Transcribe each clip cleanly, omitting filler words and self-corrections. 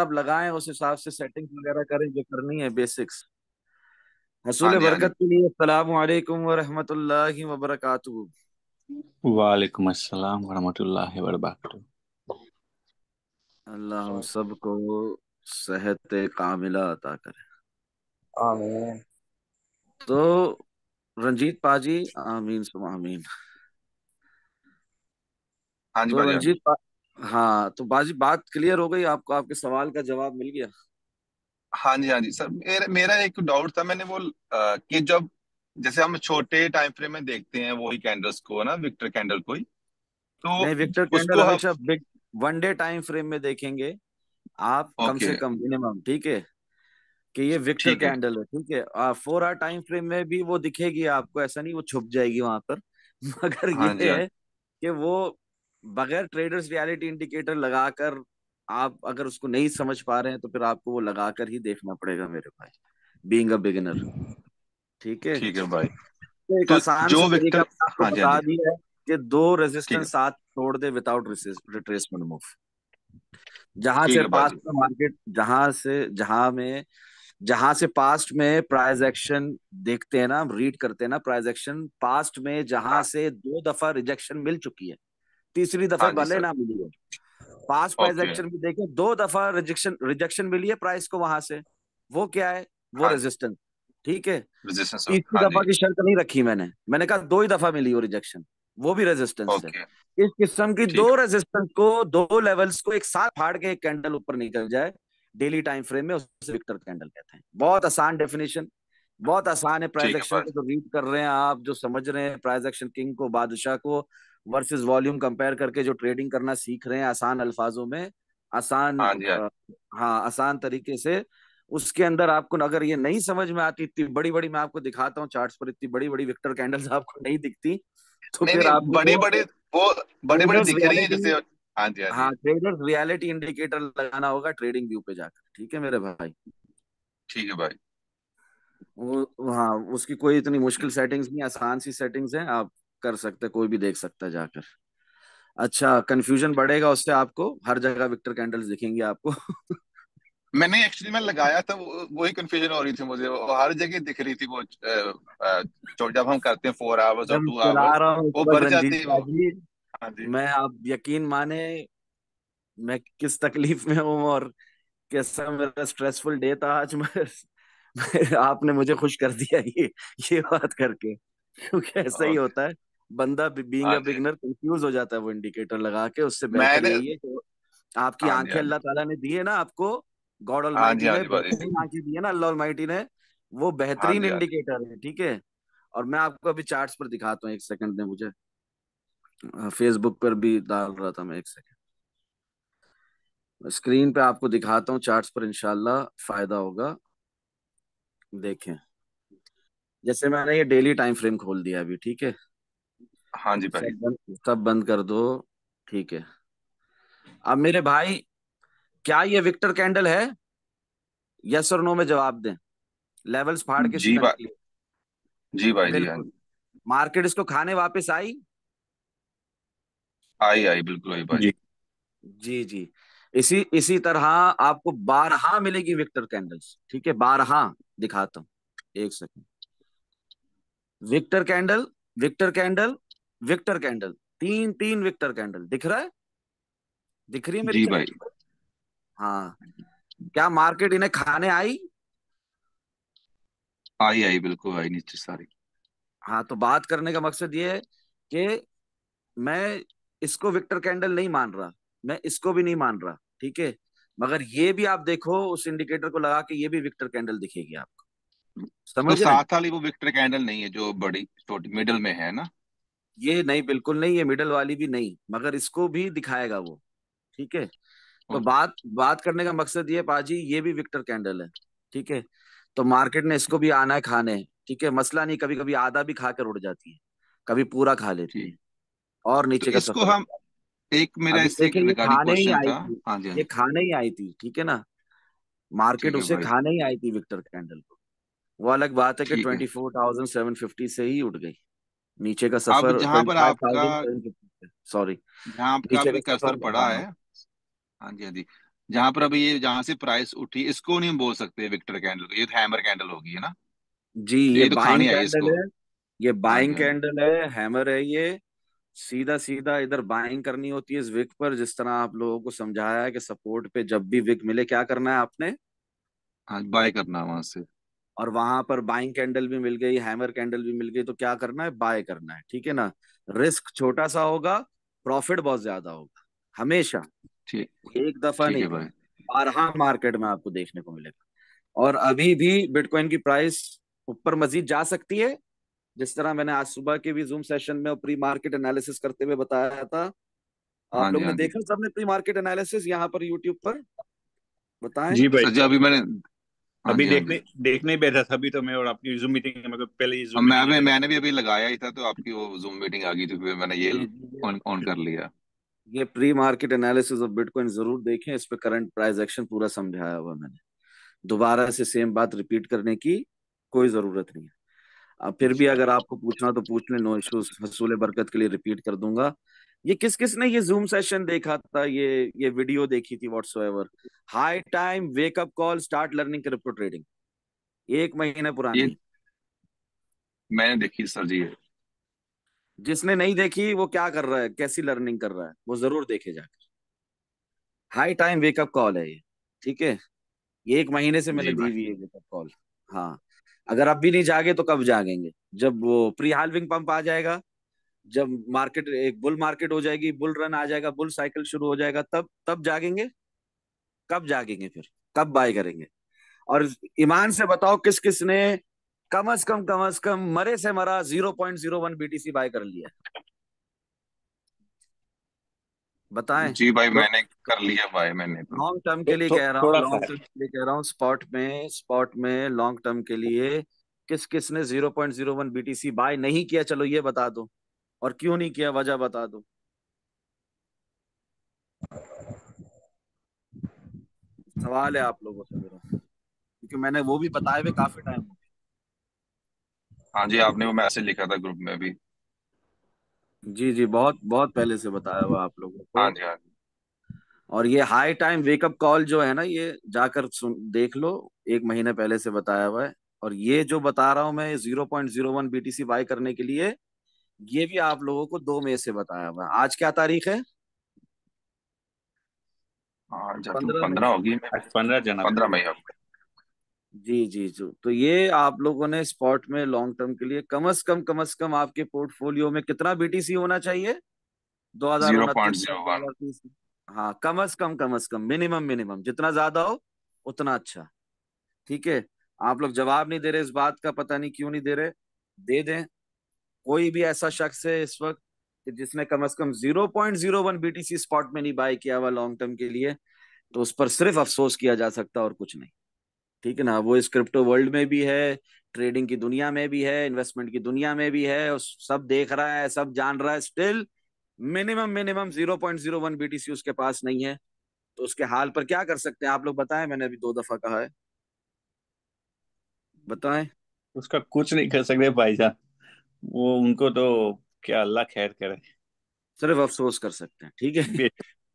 आप लगाएं, उस हिसाब से सेटिंग्स वगैरह करें जो करनी है, बेसिक्स। हसूल हाँ जी, हाँ जी। बरकत के लिए अस्सलाम वालेकुम व रहमतुल्लाहि व बरकातुहू। वालेकुम अस्सलाम वरहमतुल्लाहि वबरकातुहू। अल्लाह हम सबको सेहत कामिला अता करे। आमीन। तो रंजीत पाजी, आमीन सुम आमीन। हाँ जी तो भाई, हाँ जी। हाँ, तो बाजी बात क्लियर हो गई आपको, आपके सवाल का जवाब मिल गया। हाँ जी, हाँ जी सर, मेरा मेरा एक डाउट था। मैंने वो कि जब जैसे हम छोटे टाइम फ्रेम में देखते हैं वही कैंडल्स को ना, विक्टर कैंडल को ही, तो नहीं, विक्टर कैंडल उसको हम। हमेशा big one day time frame में देखेंगे आप, कम ओके। से कम मिनिमम, ठीक है। कि ये विक्टर ठीक है। कैंडल है, ठीक है। 4 आवर टाइम फ्रेम में भी वो दिखेगी आपको, ऐसा नहीं वो छुप जाएगी वहां पर। मगर ये हाँ जी, हाँ। है कि वो बगैर ट्रेडर्स रियलिटी इंडिकेटर लगाकर, आप अगर उसको नहीं समझ पा रहे हैं तो फिर आपको वो लगाकर ही देखना पड़ेगा मेरे भाई, बीइंग अ बिगिनर। ठीक है। ठीक है भाई। तो एक तो आसान सा जो तरीका विक्टर। मैंने आपको हाँ जी, हाँ बता जी। दिया है कि दो ठीक है। रेजिस्टेंस साथ छोड़ दे विदाउट रिट्रेसमेंट मूव। जहां ठीक से है पास्ट भाई। में मार्केट, जहां से पास्ट में प्राइस एक्शन देखते हैं ना, हम रीड करते हैं ना प्राइस एक्शन, पास्ट में जहां हाँ। से 2 दफा रिजेक्शन मिल चुकी है, तीसरी दफे हाँ जी भले सर। ना मिली हो। Past price okay. एक्शन भी देखें, 2 दफा रिजेक्शन रिजेक्शन मिली है प्राइस को वहां से। वो क्या है? वो हाँ। रेजिस्टेंस। ठीक है। रेजिस्टेंस। तीसरी हाँ दफा जी। की शर्त नहीं रखी मैंने कहा 2 ही दफा मिली हो रिजेक्शन, वो भी रेजिस्टेंस है। ओके। इस किस्म की ठीक दो है। रेजिस्टेंस को, दो लेवल्स को एक साथ फाड़ के एक कैंडल ऊपर निकल जाए डेली टाइम फ्रेम में, उसे विक्टर कैंडल कहते हैं। बहुत आसान डेफिनेशन, बहुत आसान है। प्राइस ठीक है एक्शन भाई। को जो रीड कर रहे हैं आप, जो समझ रहे हैं प्राइस एक्शन किंग को, बादशाह को, वर्सेस वॉल्यूम कंपेयर करके जो ट्रेडिंग करना सीख रहे हैं आसान अल्फाजों में, आसान हाँ जी, हाँ। हाँ, आसान तरीके से। उसके अंदर आपको अगर ये नहीं समझ में आती, इतनी बड़ी बड़ी, मैं आपको दिखाता हूँ चार्ट्स पर, इतनी बड़ी बड़ी विक्टर कैंडल्स आपको नहीं दिखती, तो नहीं फिर नहीं, आपको बड़ी वो बड़ी, वो बड़ी बड़ी ट्रेडर्स दिख रही है रियलिटी, जैसे। हाँ जी, हाँ हाँ, जी। ट्रेडर्स रियलिटी इंडिकेटर लगाना होगा ट्रेडिंग व्यू पे जाकर, ठीक है मेरे भाई। ठीक है भाई। वो हाँ, उसकी कोई इतनी मुश्किल सेटिंग्स नहीं, आसान सी सेटिंग्स हैं, आप कर सकते, कोई भी देख सकता है जाकर। अच्छा, कंफ्यूजन बढ़ेगा उससे, आपको हर जगह विक्टर कैंडल्स दिखेंगी आपको। मैंने एक्चुअली मैं लगाया था, वही कंफ्यूजन हो रही थी मुझे। वो हर जगह दिख रही थी वो जब हम करते हैं 4 आवर्स और जब टू चला आवर्स रहा हूँ वो ऊपर भर रंजीत जाती है वो। पाजी, हाँ जी। मैं, आप यकीन माने, मैं किस तकलीफ में हूँ और कैसा मेरा स्ट्रेसफुल डे था आज। आपने मुझे खुश कर दिया ये बात करके, क्योंकि ऐसा ही ओके। होता है। बंदा बीइंग हाँ अ जी। बिगनर कंफ्यूज हो जाता है वो इंडिकेटर लगा के। उससे बेहतर मैंने। यही है कि आपकी हाँ जी, आंखें हाँ जी। अल्लाह ताला ने दी है ना आपको, गॉड हाँ जी, ऑलमाइटी हाँ ने जी बेहतरीन भाई। आंखें दी है ना, अल्लाह ऑलमाइटी ने। वो हाँ बेहतरीन जी, हाँ जी। इंडिकेटर है, ठीक है। और मैं आपको अभी चार्ट्स पर दिखाता हूँ, एक सेकंड में, मुझे फेसबुक पर भी डाल रहा था मैं, एक सेकंड स्क्रीन पे आपको दिखाता हूँ चार्ट्स पर, इंशाल्लाह फायदा होगा। देखें, जैसे मैंने ये डेली टाइम फ्रेम खोल दिया अभी, ठीक है। हाँ जी भाई। सब बंद कर दो, ठीक है। अब मेरे भाई, क्या ये विक्टर कैंडल है? यस और नो में जवाब दें, लेवल्स फाड़ के जी सीधा भाई। निकले। जी भाई, जी हाँ बिल्कुल। जी। मार्केट इसको खाने वापस आई। आई आई, बिल्कुल आई भाई। जी, जी जी। इसी इसी तरह आपको 12 मिलेगी विक्टर कैंडल्स, ठीक है, 12। दिखाता हूँ, एक second. Victor candle, victor candle, victor candle, तीन तीन विक्टर कैंडल दिख रहा है, दिख रही है मेरी जी भाई। चार्ट? हाँ। क्या मार्केट इन्हें खाने आई? आई आई, बिल्कुल आई नीचे सारी। हाँ, तो बात करने का मकसद ये है कि मैं इसको विक्टर कैंडल नहीं मान रहा, मैं इसको भी नहीं मान रहा, ठीक है। मगर ये भी आप देखो, उस इंडिकेटर को लगा के ये भी विक्टर कैंडल दिखेगी आपको, तो समझ रहे हैं? साथ वाली वो विक्टर कैंडल नहीं है जो बड़ी छोटी मिडल में है ना? ये नहीं, बिल्कुल नहीं, ये मिडल वाली भी नहीं, मगर इसको भी दिखाएगा वो, ठीक है। तो ओके। बात बात करने का मकसद ये पाजी, ये भी विक्टर कैंडल है, ठीक है। तो मार्केट ने इसको भी आना है खाने, ठीक है, मसला नहीं, कभी कभी आधा भी खा कर उड़ जाती है, कभी पूरा खा लेती है, ठीक। और तो नीचे का इसको सफर। हम, एक मेरा अभी इससे देखिए, ये रिगार्डिंग खाने ही क्वेश्चन आई था। थी, हाँ जी, हाँ ये जी। खाने ही आई थी, ठीक है ना। मार्केट ठीक है उसे भाई। खाने ही आई थी विक्टर कैंडल को। वो अलग बात है कि ठीक है। 24,750 से ही उठ गई। नीचे का अब सफर जहां ट्वेंटी पर फाइव आपका, थाउजेंड सेवन फिफ्टी सॉरी, जहां आपका नीचे अभी का सफर, कर्सर पड़ा हाँ। है। हाँ जी, हाँ जी। जहां पर अभी ये जहां से प्राइस उठी, इसको नहीं हम बोल सकते विक्टर कैंडल, ये तो हैमर कैंडल होगी, है ना? जी, ये ये तो बाइंग खानी है कैंडल इसको। है। ये हाँ जी बाइंग हाँ जी। कैंडल है, हैमर है ये। सीधा सीधा इधर बाइंग करनी होती है इस विक पर, जिस तरह आप लोगों को समझाया है कि सपोर्ट पे जब भी विक मिले क्या करना है आपने। हाँ, बाय करना वहां से। और वहां पर बाइंग कैंडल भी मिल गई, हैमर कैंडल भी मिल गई, तो क्या करना है, बाय करना है, ठीक है ना। रिस्क छोटा सा होगा, प्रॉफिट बहुत ज्यादा होगा, हमेशा। ठीक। एक दफा ठीक नहीं, है भाई। बारहा मार्केट में आपको देखने को मिलेगा। और अभी भी बिटकॉइन की प्राइस ऊपर मजीद जा सकती है, जिस तरह मैंने आज सुबह के भी जूम सेशन में और प्री मार्केट एनालिसिस करते हुए बताया था। हाँ आप जी लोगों ने हाँ जी। देखा सबने प्री मार्केट एनालिसिस यहाँ पर यूट्यूब पर, बताएं। जी भाई। सर जी अभी मैंने, हाँ अभी जी हाँ जी। देखने देखने ही बैठा था अभी तो मैं, और आपकी जूम मीटिंग में मतलब पहले ही अब जूम मीटिंग ज्वाइन मैंने भी अभी लगाया ही था, तो आपकी वो जूम मीटिंग आ गई थी, फिर मैंने ये जी जी, ऑन ऑन कर लिया। ये pre market analysis of bitcoin जरूर देखें, इस पे करंट प्राइस एक्शन पूरा समझाया हुआ मैंने। दोबारा से सेम बात रिपीट करने की कोई जरूरत नहीं है। अब फिर भी अगर आपको पूछना तो पूछ लें, नो इश्यूज, हसूल बरकत के लिए रिपीट कर दूंगा। ये किस किस ने ये जूम सेशन देखा था, ये वीडियो देखी थी whatsoever. High time wake up call, start learning crypto trading, 1 महीने पुरानी ये है। मैंने देखी सर जी ये। जिसने नहीं देखी वो क्या कर रहा है, कैसी लर्निंग कर रहा है, वो जरूर देखे जाकर। हाई टाइम वेकअप कॉल है ये, ठीक है। ये 1 महीने से मैंने जी दी भाई। हुई है वेकअप कॉल। हाँ, अगर अब भी नहीं जागे तो कब जागेंगे, जब वो प्री हाल्विंग पंप आ जाएगा, जब मार्केट एक बुल मार्केट हो जाएगी, बुल रन आ जाएगा, बुल साइकिल शुरू हो जाएगा, तब तब जागेंगे। कब जागेंगे फिर, कब बाय करेंगे। और ईमान से बताओ किस किस ने कम अज कम मरे से मरा 0.01 बीटीसी बाय कर लिया है, बताएं। जी भाई तो मैंने कर लिया भाई, मैंने तो। लॉन्ग टर्म के लिए कह रहा हूँ, थोड़ा सा लॉन्ग है। टर्म के लिए कह रहा हूँ, स्पॉट में लॉन्ग टर्म के लिए किस किस ने 0.01 बीटीसी बाय नहीं किया, चलो ये बता दो। और क्यों नहीं किया, वजह बता दो। सवाल है आप लोगों से मेरा, क्योंकि मैंने वो भी बताए हुए काफी टाइम हो हाँ जी, आपने वो मैसेज लिखा था ग्रुप में भी। गया। जी जी, बहुत बहुत पहले से बताया हुआ आप लोगों हाँ को। जी हाँ जी। और ये हाई टाइम वेकअप कॉल जो है ना, ये जाकर देख लो, 1 महीने पहले से बताया हुआ है। और ये जो बता रहा हूं मैं, 0.01 बीटीसी बाय करने के लिए, ये भी आप लोगों को 2 मई से बताया हुआ है। आज क्या तारीख है, हाँ जब तुम 15 मई। 15 होगी मैं। आज 15 जनवरी। 15 मई होगी। जी जी जी, तो ये आप लोगों ने स्पॉट में लॉन्ग टर्म के लिए कम से कम आपके पोर्टफोलियो में कितना बीटीसी होना चाहिए, दो हजार जीरो पॉइंट उनतीस तक, जीरो दो वन हजार तीस हाँ, कम से कम मिनिमम मिनिमम, जितना ज्यादा हो उतना अच्छा, ठीक है। आप लोग जवाब नहीं दे रहे इस बात का, पता नहीं क्यों नहीं दे रहे। दे दें। कोई भी ऐसा शख्स है इस वक्त कि जिसने कम से कम 0.01 बीटीसी स्पॉट में नहीं बाय किया हुआ लॉन्ग टर्म के लिए, तो उस पर सिर्फ अफसोस किया जा सकता है और कुछ नहीं, ठीक है ना। वो इस क्रिप्टो वर्ल्ड में भी है, ट्रेडिंग की दुनिया में भी है, इन्वेस्टमेंट की दुनिया में भी है, और सब देख रहा है, सब जान रहा है, स्टिल मिनिमम मिनिमम 0.01 बीटीसी उसके पास नहीं है। तो उसके हाल पर क्या कर सकते हैं आप लोग, बताएं, मैंने अभी 2 दफा कहा है, बताएं। उसका कुछ नहीं कर सकते भाईजान, वो उनको तो क्या अल्लाह खैर करे। सिर्फ अफसोस कर सकते हैं, ठीक है।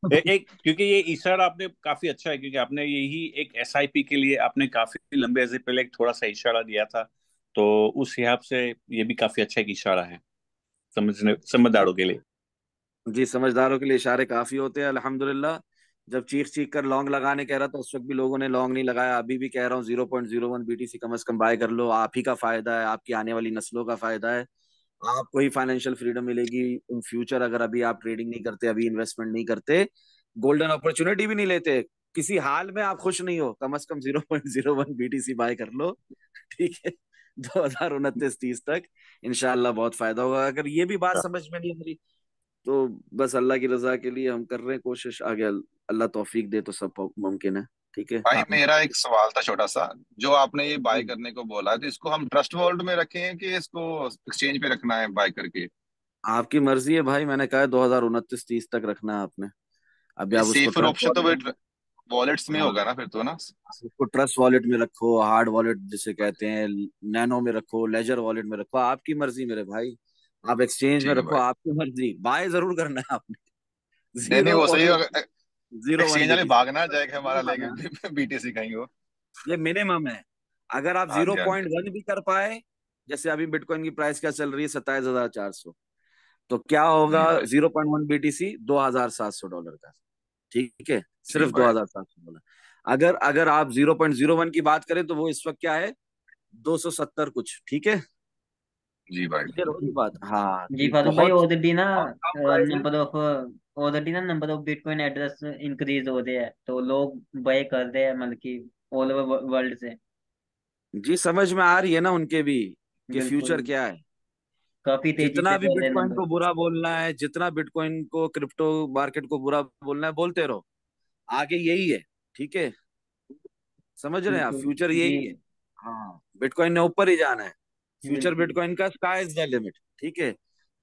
बे- एक क्योंकि ये इशारा आपने काफी अच्छा है, क्योंकि आपने यही एक एसआईपी के लिए आपने काफी लंबे अरसे पहले एक थोड़ा सा इशारा दिया था। तो उस हिसाब से ये भी काफी अच्छा एक इशारा है समझने समझदारों के लिए। जी, समझदारों के लिए इशारे काफी होते हैं, अल्हम्दुलिल्लाह। जब चीख चीख कर लॉन्ग लगाने कह रहा था, उस वक्त भी लोगों ने लॉन्ग नहीं लगाया। अभी भी कह रहा हूँ 0.01 बीटीसी कम से कम बाय कर लो, आप ही का फायदा है, आपकी आने वाली नस्लों का फायदा है। आपको ही फाइनेंशियल फ्रीडम मिलेगी इन फ्यूचर, अगर अभी आप ट्रेडिंग नहीं करते, अभी इन्वेस्टमेंट नहीं करते, गोल्डन अपॉर्चुनिटी भी नहीं लेते, किसी हाल में आप खुश नहीं हो, कम से कम 0.01 बीटीसी बाय कर लो, ठीक है। 2029-30 तक इंशाल्लाह बहुत फायदा होगा। अगर ये भी बात समझ में नहीं आ रही, तो बस अल्लाह की रजा के लिए हम कर रहे हैं कोशिश, आगे अल्लाह तौफीक दे तो सब मुमकिन है, ठीक है। भाई मेरा एक सवाल था छोटा सा। जो आपने ये बाय जी, करने को बोला है, तो इसको हम ट्रस्ट वॉलेट में रखें कि इसको एक्सचेंज पे रखना है बाय करके? आपकी मर्जी है भाई, मैंने कहा 2029-30 तक रखना है आपने। अभी ये आप उसको सेफर ट्रस्ट ऑप्शन तो वॉलेट वे वॉलेट्स में हाँ, होगा ना फिर तो ना? आप उसको ट्रस्ट वॉलेट में रखो, हार्ड वॉलेट जिसे कहते हैं, नैनो में रखो, लेजर वॉलेट में रखो, आपकी मर्जी मेरे भाई। आप एक्सचेंज में ठीक है रखो, भाई। आपकी मर्जी, बाय जरूर करना है आपने। नहीं नहीं, जीरो वो सही पॉइंट होगा। 01 एक्सचेंज वाले BTC भागना जाएगा हमारा मिनिमम है। लेके बीटीसी कहीं वो। ये मिनिमम है। अगर आप हाँ जीरो जी हाँ जी। पॉइंट वन भी कर पाए, जैसे अभी बिटकॉइन की प्राइस क्या चल रही है, 27,400, तो क्या होगा? जी भाई। 0.1 BTC $2,700 का। ठीक है, जी सिर्फ भाई। $2,700। अगर अगर आप 0.01 की बात करें तो वो इस वक्त क्या है, 270 कुछ। ठीक है, जी भाई। क्लियर होगी बात? हाँ, जी कि फारूक भाई, बहुत ऑलरेडी ना बहुत कम प्राइस है। Number of bitcoin address increase हो रहे हैं, तो लोग बाय कर रहे हैं, मतलब कि ऑल ओवर वर्ल्ड से। जी समझ में आ रही है ना उनके भी, कि बिल्कुल, फ्यूचर क्या है। काफी तेजी से जितना भी बढ़ रहे हैं बिटकॉइन नंबर। को बुरा बोलना है, जितना बिटकॉइन को, क्रिप्टो मार्केट को बुरा बोलना है, बोलते रहो, आगे यही है। ठीक है, समझ रहे हैं आप, बिल्कुल फ्यूचर जी। यही है। हाँ, बिटकॉइन ने ऊपर ही जाना है। फ्यूचर बिल्कुल बिटकॉइन का स्काई इज द लिमिट। ठीक है,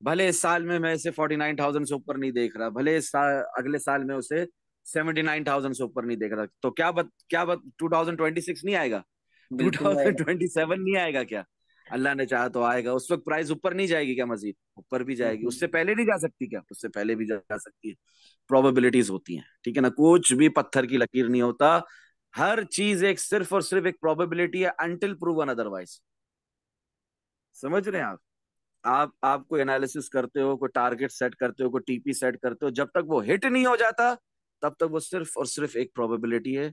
भले इस साल में मैं इसे 49,000 से ऊपर नहीं देख रहा, भले इस साल, अगले साल में उसे 79,000 से ऊपर नहीं देख रहा, तो क्या बत 2026 नहीं आएगा? बिल्कुल आएगा। 2027 नहीं आएगा क्या? अल्लाह ने चाहा तो आएगा। उस वक्त प्राइस ऊपर नहीं जाएगी क्या? मजीद ऊपर भी जाएगी। बिल्कुल उससे पहले नहीं जा सकती क्या? उससे पहले भी जा सकती है। प्रोबेबिलिटीज होती हैं, ठीक है ना, कुछ भी पत्थर की लकीर नहीं होता। हर चीज एक सिर्फ और सिर्फ एक प्रोबेबिलिटी है, अनटिल प्रूवन अदरवाइज। समझ रहे हैं आप आप कोई एनालिसिस करते हो, कोई टारगेट सेट करते हो, कोई टीपी सेट करते हो, जब तक वो हिट नहीं हो जाता, तब तक वो सिर्फ और सिर्फ एक प्रोबेबिलिटी है,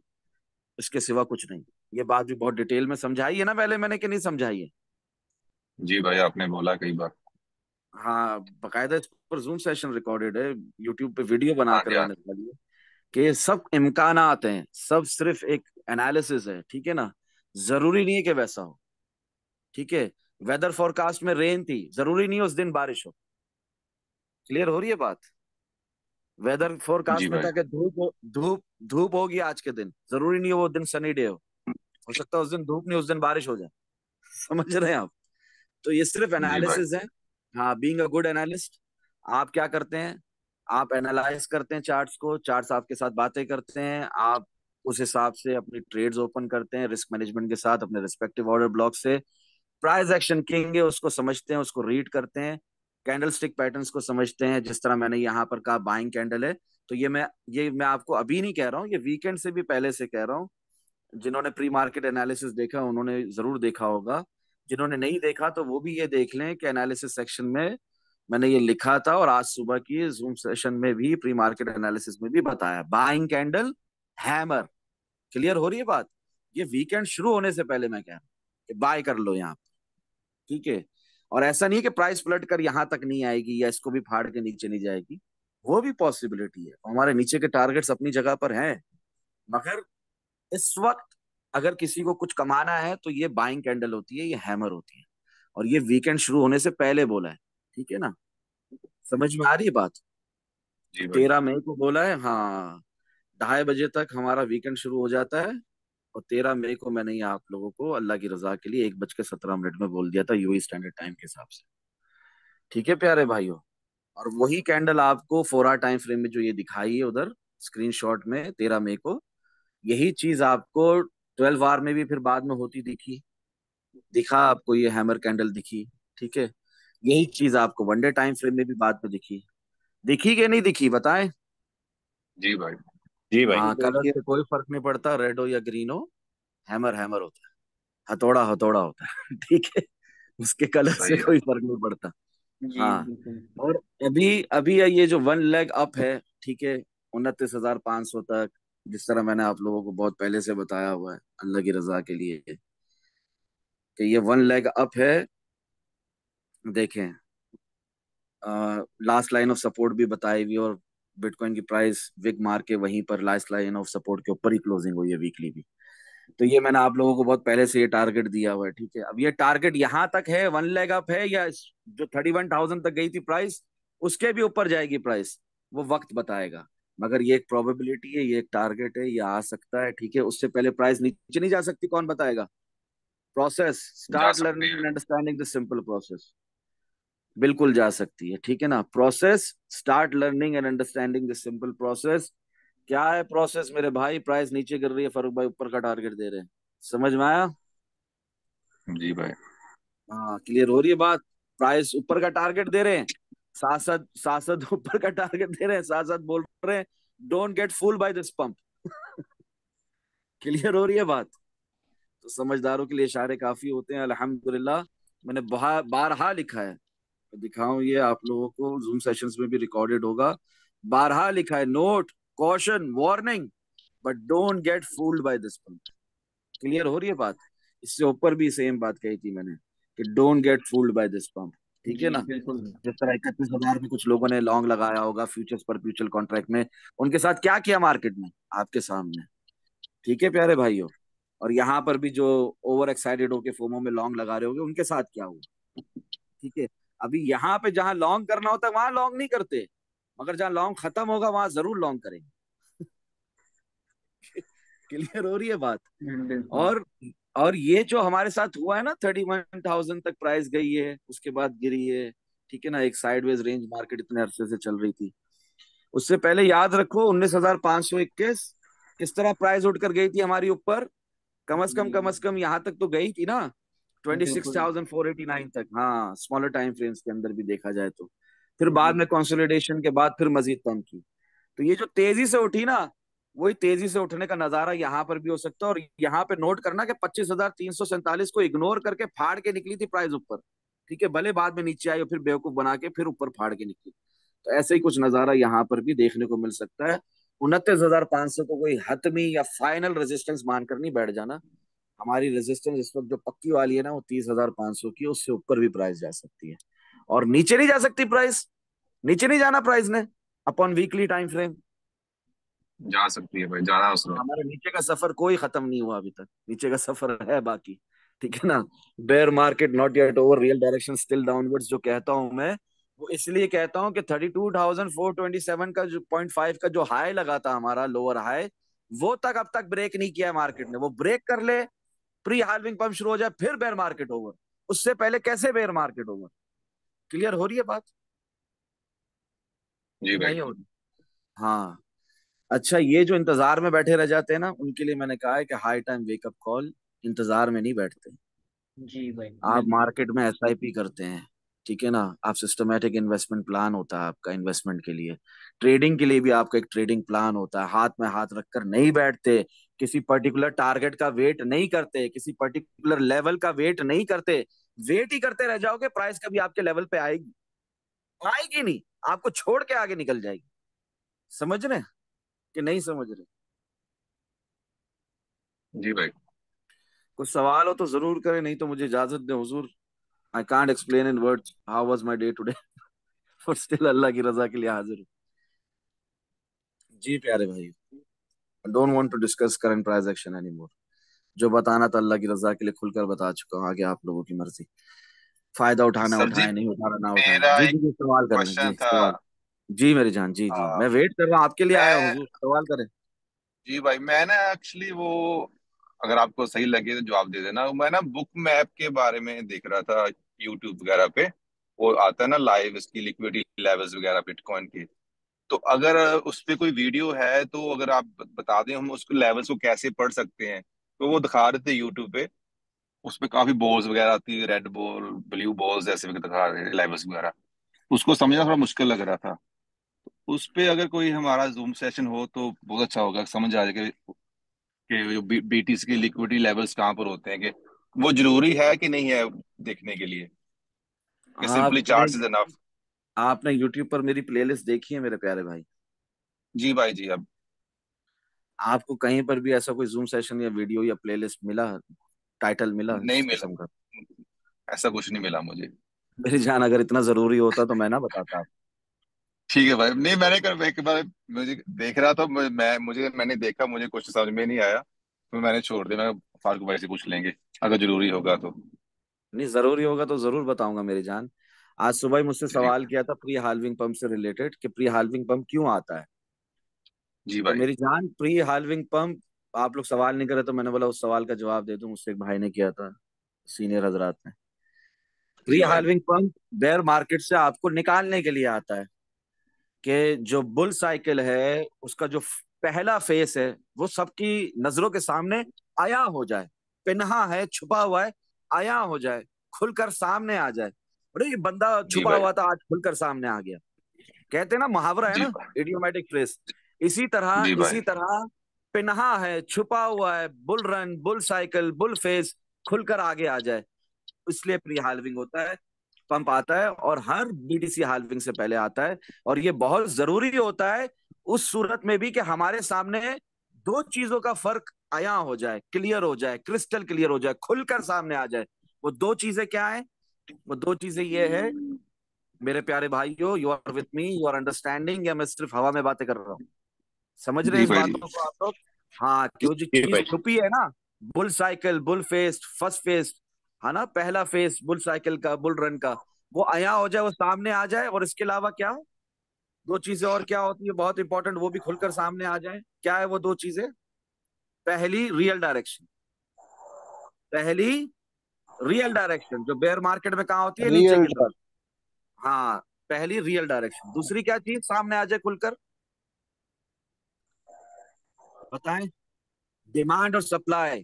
इसके सिवा कुछ नहीं। ये बात भी बहुत डिटेल में समझाई है ना पहले मैंने, कि नहीं समझाई है? जी भाई आपने बोला कई बार। हाँ, बकायदा इस पर जूम सेशन रिकॉर्डेड है, यूट्यूब पे वीडियो हाँ बनाकर जी हाँ मैंने डाली है, कि ये सब इम्कानात हैं, सब सिर्फ एक एनालिसिस है। ठीक है ना, जरूरी नहीं है कि वैसा हो। ठीक है, वेदर फोरकास्ट में रेन थी, जरूरी नहीं है उस दिन बारिश हो। क्लियर हो रही है बात? वेदर जी फोरकास्ट में भाई। था कि धूप धूप होगी आज के दिन, जरूरी नहीं है वो दिन सनी डे हो सकता है उस दिन धूप नहीं, उस दिन बारिश हो जाए। समझ रहे हैं आप? तो ये सिर्फ जी भाई। एनालिसिस है। हाँ, बीइंग अ गुड एनालिस्ट, आप क्या करते हैं? आप एनालाइज करते हैं चार्ट्स को, चार्ट्स आपके साथ बातें करते हैं, आप उस हिसाब से अपनी ट्रेड्स ओपन करते हैं रिस्क मैनेजमेंट के साथ, अपने रिस्पेक्टिव ऑर्डर ब्लॉक से। प्राइस एक्शन किंग है, उसको समझते हैं, उसको रीड करते हैं, कैंडल स्टिक पैटर्न्स को समझते हैं। जिस तरह मैंने यहाँ पर कहा बाइंग कैंडल है, तो ये मैं आपको अभी नहीं कह रहा हूँ, ये वीकेंड से भी पहले से कह रहा हूँ। जिन्होंने प्री मार्केट एनालिसिस देखा उन्होंने जरूर देखा होगा, जिन्होंने नहीं देखा तो वो भी ये देख लें कि एनालिसिस सेक्शन में मैंने ये लिखा था, और आज सुबह की जूम सेशन में भी, प्री मार्केट एनालिसिस में भी बताया, बाइंग कैंडल हैमर। क्लियर हो रही है बात? ये वीकेंड शुरू होने से पहले मैं कह रहा हूँ कि बाय कर लो यहाँ। ठीक है, और ऐसा नहीं है कि प्राइस पलट कर यहां तक नहीं आएगी या इसको भी फाड़ के नीचे नहीं जाएगी, वो भी पॉसिबिलिटी है। हमारे नीचे के टारगेट्स अपनी जगह पर हैं, मगर इस वक्त अगर किसी को कुछ कमाना है तो ये बाइंग कैंडल होती है, ये हैमर होती है, और ये वीकेंड शुरू होने से पहले बोला है। ठीक है ना, समझ में आ रही है बात? जी भाई। 13 मई को बोला है, हाँ, 2:30 बजे तक हमारा वीकेंड शुरू हो जाता है। और 13 मई को मैंने ये आप लोगों को अल्लाह की रजा के लिए 1:17 में बोल दिया था, यूएई स्टैंडर्ड टाइम के हिसाब से। ठीक है प्यारे भाइयों, और वही कैंडल आपको 4 आवर टाइम फ्रेम में जो ये दिखाई है उधर स्क्रीनशॉट में, 13 मई को, यही चीज आपको 12 आवर में भी फिर बाद में होती दिखी, दिखा आपको ये हैमर कैंडल दिखी। ठीक है, यही चीज आपको वनडे टाइम फ्रेम में भी बाद में दिखी। दिखी कि नहीं दिखी बताएं? जी भाई। जी भाई। तो हाँ, कलर देखिए, से कोई फर्क नहीं पड़ता, रेड हो या ग्रीन हो, हैमर हैमर होता है, हथौड़ा हथौड़ा होता है। ठीक है, उसके कलर से सही है। कोई फर्क नहीं पड़ता। जी हाँ, बिल्कुल। और अभी अभी ये जो वन लेग अप है, ठीक है, 29,500 तक, जिस तरह मैंने आप लोगों को बहुत पहले से बताया हुआ है अल्लाह की रजा के लिए, कि ये वन लेग अप है। देखें, लास्ट लाइन ऑफ सपोर्ट भी बताई हुई, और बिटकॉइन की प्राइस विग मार के वहीं पर लास्ट लाइन ऑफ सपोर्ट के ऊपर ही क्लोजिंग हुई है वीकली भी। तो ये मैंने आप लोगों को बहुत पहले से ये टारगेट दिया हुआ है। ठीक है, अब ये टारगेट यहाँ तक है, वन लेग अप है, या जो 31,000 तक गई थी प्राइस, उसके भी ऊपर जाएगी प्राइस, वो वक्त बताएगा। मगर ये एक प्रोबेबिलिटी है, ये एक टारगेट है, ये आ सकता है। ठीक है, उससे पहले प्राइस नीचे नहीं जा सकती, कौन बताएगा? प्रोसेस, जा स्टार्ट सकती लर्निंग है। And understanding the simple process. बिल्कुल जा सकती है। ठीक है ना, process, start learning and understanding the simple process. क्या है प्रोसेस मेरे भाई? प्राइस नीचे गिर रही है, फारूक भाई ऊपर का टारगेट दे रहे हैं। समझ में आया? जी भाई। हाँ, क्लियर हो रही है बात? प्राइस ऊपर का टारगेट दे रहे हैं, साथ साथ ऊपर का टारगेट दे रहे हैं, साथ साथ बोल रहे हैं don't get fool by this pump. Clear हो रही है बात? तो समझदारों के लिए इशारे काफी होते हैं अल्हम्दुलिल्लाह। मैंने बहुत बारहा लिखा है, दिखाऊं ये आप लोगों को, जूम सेशंस में भी रिकॉर्डेड होगा। बारहा लिखा है, note, caution, warning, but don't get fooled bye this pump. Clear हो रही है बात? इससे ऊपर भी सेम बात कही थी मैंने कि don't get fooled bye this pump. ठीक है जी ना? बिल्कुल। जिस तरह 31,000 में कुछ लोगों ने लॉन्ग लगाया होगा फ्यूचर्स पर फ्यूचर कॉन्ट्रैक्ट में, उनके साथ क्या किया मार्केट में आपके सामने। ठीक है प्यारे भाइयों? और यहाँ पर भी जो ओवर एक्साइटेड होके फोमो में लॉन्ग लगा रहे होगे, उनके साथ क्या हुआ। ठीक है? अभी यहाँ पे जहां लॉन्ग करना होता है वहां लॉन्ग नहीं करते, मगर जहां लॉन्ग खत्म होगा वहां जरूर लॉन्ग करेंगे। क्लियर हो रही है बात? बिल्कुल। और और ये जो हमारे साथ हुआ है ना, 31,000 तक प्राइस गई है, उसके बाद गिरी है। ठीक है ना? एक साइडवेज रेंज मार्केट इतने अरसे से चल रही थी। उससे पहले याद रखो 19,521 किस तरह प्राइस उठ कर गई थी हमारी ऊपर। कम जी से कम यहाँ तक तो गई थी ना, ट्वेंटी सिक्स बिल्कुल। थाउजेंड फोर एटी नाइन तक। हाँ, स्मॉलर टाइम फ्रेम्स के अंदर भी देखा जाए तो। फिर जी बाद में कंसोलिडेशन के बाद फिर मजीद कम की। तो ये जो तेजी से उठी ना, वही तेजी से उठने का नजारा यहाँ पर भी हो सकता है। और यहाँ पे नोट करना कि 25,347 को इग्नोर करके फाड़ के निकली थी प्राइस ऊपर। ठीक है? भले बाद में नीचे आई और फिर बेवकूफ बना के फिर ऊपर फाड़ के निकली। तो ऐसे ही कुछ नजारा यहाँ पर भी देखने को मिल सकता है। 29,500 को कोई हतमी या फाइनल रेजिस्टेंस मानकर नहीं बैठ जाना। हमारी रेजिस्टेंस इस वक्त जो पक्की वाली है ना, वो 30,500 की है। उससे ऊपर भी प्राइस जा सकती है और नीचे नहीं जा सकती प्राइस। नीचे नहीं जाना प्राइस ने अपॉन वीकली टाइम फ्रेम। जा सकती है भाई, जाना उसने। हमारे नीचे का सफर कोई खत्म नहीं हुआ अभी तक, नीचे का सफर है बाकी। ठीक है ना? Bear market not yet over, real direction still downwards जो कहता हूं मैं, वो इसलिए कहता हूं कि 32,427 का जो 0.5 का जो हाई लगा था हमारा, लोअर हाई, वो तक अब तक ब्रेक नहीं किया मार्केट ने। वो ब्रेक कर ले, प्री हाल्विंग पंप शुरू हो जाए, फिर बेयर मार्केट ओवर। उससे पहले कैसे बेयर मार्केट ओवर। क्लियर हो रही है बात जी कि भाई। नहीं हो रही? हाँ। अच्छा, ये जो इंतजार में बैठे रह जाते हैं ना, उनके लिए मैंने कहा है कि हाई टाइम वेकअप कॉल। इंतजार में नहीं बैठते। जी भाई आप बिल्कुल। मार्केट में एसआईपी करते हैं। ठीक है ना? आप सिस्टमेटिक इन्वेस्टमेंट प्लान होता है आपका इन्वेस्टमेंट के लिए। ट्रेडिंग के लिए भी आपका एक ट्रेडिंग प्लान होता है। हाथ में हाथ रखकर नहीं बैठते, किसी पर्टिकुलर टारगेट का वेट नहीं करते, किसी पर्टिकुलर लेवल का वेट नहीं करते। वेट ही करते रह जाओगे, प्राइस कभी आपके लेवल पे आएगी? आएगी नहीं। आपको छोड़ के आगे निकल जाएगी। समझ रहे हैं कि नहीं समझ रहे? जी भाई। कुछ सवाल हो तो जरूर करें, नहीं तो मुझे इजाजत दें हुजूर। I can't explain in words how was my day today, but still Allah की रजा के लिए हाजिर हूँ। जी प्यारे भाई, don't want to discuss current price action anymore. जो बताना था अल्लाह की रजा के लिए खुलकर बता चुका हूँ। आगे आप लोगों की मर्जी। फायदा उठाना सर जी, उठाए, नहीं उठाना ना उठाए। मेरा जी एक जी जी, सवाल कर लें क्वेश्चन जी, था। सवाल। जी मेरी जान, जी जी, आ, मैं वेट कर रहा हूँ, आपके लिए आया हूँ मैं हुजूर, सवाल करें। जी भाई, मैं ना एक्चुअली वो, अगर आपको सही लगे तो जवाब दे देना। मैं ना बुक मैप के बारे में देख रहा था यूट्यूब वगैरह पे। वो आता है ना लाइव, इसकी लिक्विडिटी लेवल्स वगैरह बिटकॉइन की। तो अगर उस पे कोई वीडियो है तो अगर आप बता दें हम उसको लेवल्स को कैसे पढ़ सकते हैं। तो वो दिखा रहे थे यूट्यूब पे। उस पे काफी बॉल्स वगैरह आती है, रेड बॉल, ब्लू बॉल्स ऐसे वगैरह दिखा रहे थे लेवल्स वगैरह। उसको समझना थोड़ा मुश्किल लग रहा था। उस पे अगर कोई हमारा जूम सेशन हो तो बहुत अच्छा होगा, समझ आ जाए कि जो बीटीसी के लिक्विडिटी लेवल्स कहाँ पर होते हैं, कि वो जरूरी है कि नहीं है देखने के लिए, कि सिंपली आपने चार्ट्स इज एनफ। आपने यूट्यूब पर मेरी प्लेलिस्ट देखी है मेरे प्यारे भाई? जी भाई जी। अब आपको कहीं पर भी ऐसा कोई जूम सेशन या वीडियो या प्लेलिस्ट मिला, टाइटल मिला नहीं इस मिला, किस्म का? ऐसा कुछ नहीं मिला मुझे। मेरी जान, अगर इतना जरूरी होता तो मैं ना बताता। ठीक है भाई, नहीं मैंने कर एक बार मुझे देख रहा था, मैंने देखा, मुझे कुछ समझ में नहीं आया तो मैंने छोड़ दिया। मैं फारूक भाई से पूछ लेंगे अगर जरूरी होगा तो। नहीं, जरूरी होगा तो जरूर बताऊंगा मेरी जान। आज सुबह ही मुझसे जी। सवाल किया था प्री हाल्विंग पंप से रिलेटेड कि प्री हाल्विंग पंप क्यों आता है। जी तो भाई। मेरी जान, प्री हाल्विंग पंप, आप लोग सवाल नहीं करे तो मैंने बोला उस सवाल का जवाब दे दूं। मुझसे एक भाई ने किया था, सीनियर हजरात ने। प्री जी भाई। हाल्विंग पंप बेयर मार्केट से आपको निकालने के लिए आता है कि जो बुल साइकिल है उसका जो पहला फेस है वो सबकी नजरों के सामने आया हो जाए। पिन्हा है, छुपा हुआ है, आया हो जाए, खुलकर सामने आ जाए। अरे ये बंदा जी छुपा भाई। हुआ था, आज खुलकर सामने आ गया। कहते हैं ना, मुहावरा है जी ना, इडियोमेटिक फ्रेज, जी भाई। इसी तरह पिन्हा है, छुपा हुआ है, bull run, bull cycle, bull face खुलकर आगे आ जाए, इसलिए प्री हाल्विंग होता है, पंप आता है, और हर बीटीसी हाल्विंग से पहले आता है। और ये बहुत जरूरी होता है उस सूरत में भी कि हमारे सामने दो चीजों का फर्क आया हो जाए, क्लियर हो जाए, क्रिस्टल क्लियर हो जाए, खुलकर सामने आ जाए। वो दो चीजें क्या है? वो दो चीजें ये है मेरे प्यारे भाइयों, you are with me, you are understanding, या मैं सिर्फ हवा में बातें कर रहा हूँ? समझ रहे हैं जी इस भाई जी। बातों को आप लोग? हाँ, क्यों जो जी चीज भाई। छुपी है ना, bull cycle, bull face, first face, है ना, पहला फेस बुल साइकिल का, बुल रन का, वो आया हो जाए, वो सामने आ जाए। और इसके अलावा क्या दो चीजें और क्या होती है बहुत इंपॉर्टेंट, वो भी खुलकर सामने आ जाए? क्या है वो दो चीजें? पहली रियल डायरेक्शन, पहली रियल डायरेक्शन जो बेयर मार्केट में कहाँ होती है? नीचे रियल की तरफ। हाँ, पहली रियल डायरेक्शन। दूसरी क्या चीज सामने आ जाए खुलकर? बताएं। डिमांड और सप्लाई,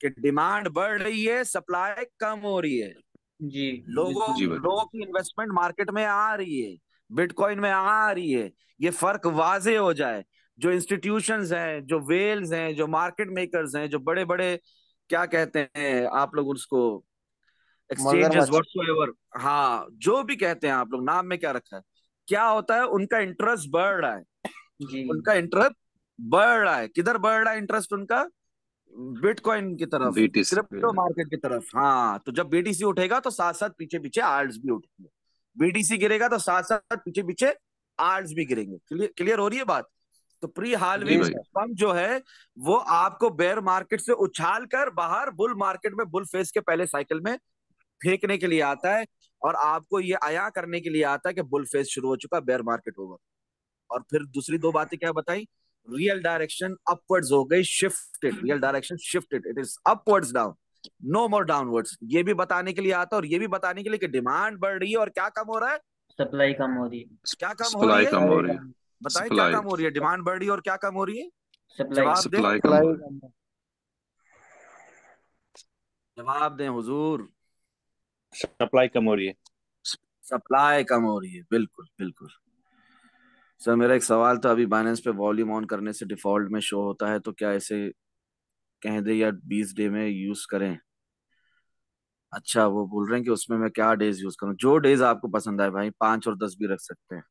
कि डिमांड बढ़ रही है, सप्लाई कम हो रही है, जी लोगों बिल्कुल जी जी। भाई। लोगों की इन्वेस्टमेंट मार्केट में आ रही है, बिटकॉइन में आ रही है, ये फर्क वाजे हो जाए। जो इंस्टीट्यूशंस हैं, जो वेल्स हैं, जो मार्केट मेकर्स हैं, जो बड़े बड़े, क्या कहते हैं आप लोग उसको, एक्सचेंजेस मगरमच्छ। व्हाटसोएवर, हाँ जो भी कहते हैं आप लोग, नाम में क्या रखा है, क्या होता है? उनका इंटरेस्ट बढ़ रहा है, जी उनका इंटरेस्ट बढ़ रहा है। किधर बढ़ रहा है इंटरेस्ट उनका? बिटकॉइन की तरफ, बीटीसी पे। क्रिप्टो मार्केट की तरफ। हाँ, तो जब बीटीसी उठेगा तो साथ साथ पीछे पीछे आल्ट्स भी उठेंगे, बीटीसी गिरेगा तो साथ साथ पीछे पीछे आल्ट्स भी गिरेंगे। क्लियर क्लियर हो रही है बात? तो प्री जी हाल्विंग भाई। पंप जो है वो आपको बेयर मार्केट से उछाल कर बाहर बुल मार्केट में, बुल फेस के पहले साइकिल में फेंकने के लिए आता है, और आपको ये आया करने के लिए आता है कि बुल फेस शुरू हो चुका, बेयर मार्केट होगा। और फिर दूसरी दो बातें क्या बताई? रियल डायरेक्शन अपवर्ड्स हो गई, shifted, real direction shifted, it is upwards down, no more downwards. ये भी बताने के लिए आता है, और ये भी बताने के लिए कि डिमांड बढ़ रही है और क्या कम हो रहा है? सप्लाई कम हो रही है। क्या कम हो रही सप्लाई है? कम हो सप्लाई रही है। कम। बताएं क्या सप्लाई। कम हो रही है? डिमांड बढ़ रही है और क्या कम हो रही है? सप्लाई जवाब दें, सप्लाई कम हो सप्लाई रही कम। जवाब दें हुजूर। सप्लाई कम हो रही है। सप्लाई कम हो रही है, बिल्कुल बिल्कुल। सर मेरा एक सवाल था, अभी बाइनेंस पे वॉल्यूम ऑन करने से डिफॉल्ट में शो होता है, तो क्या इसे कह दे या 20 डे में यूज करें? अच्छा, वो बोल रहे हैं कि उसमें मैं क्या डेज यूज करूं? जो डेज आपको पसंद आए भाई, 5 और 10 भी रख सकते हैं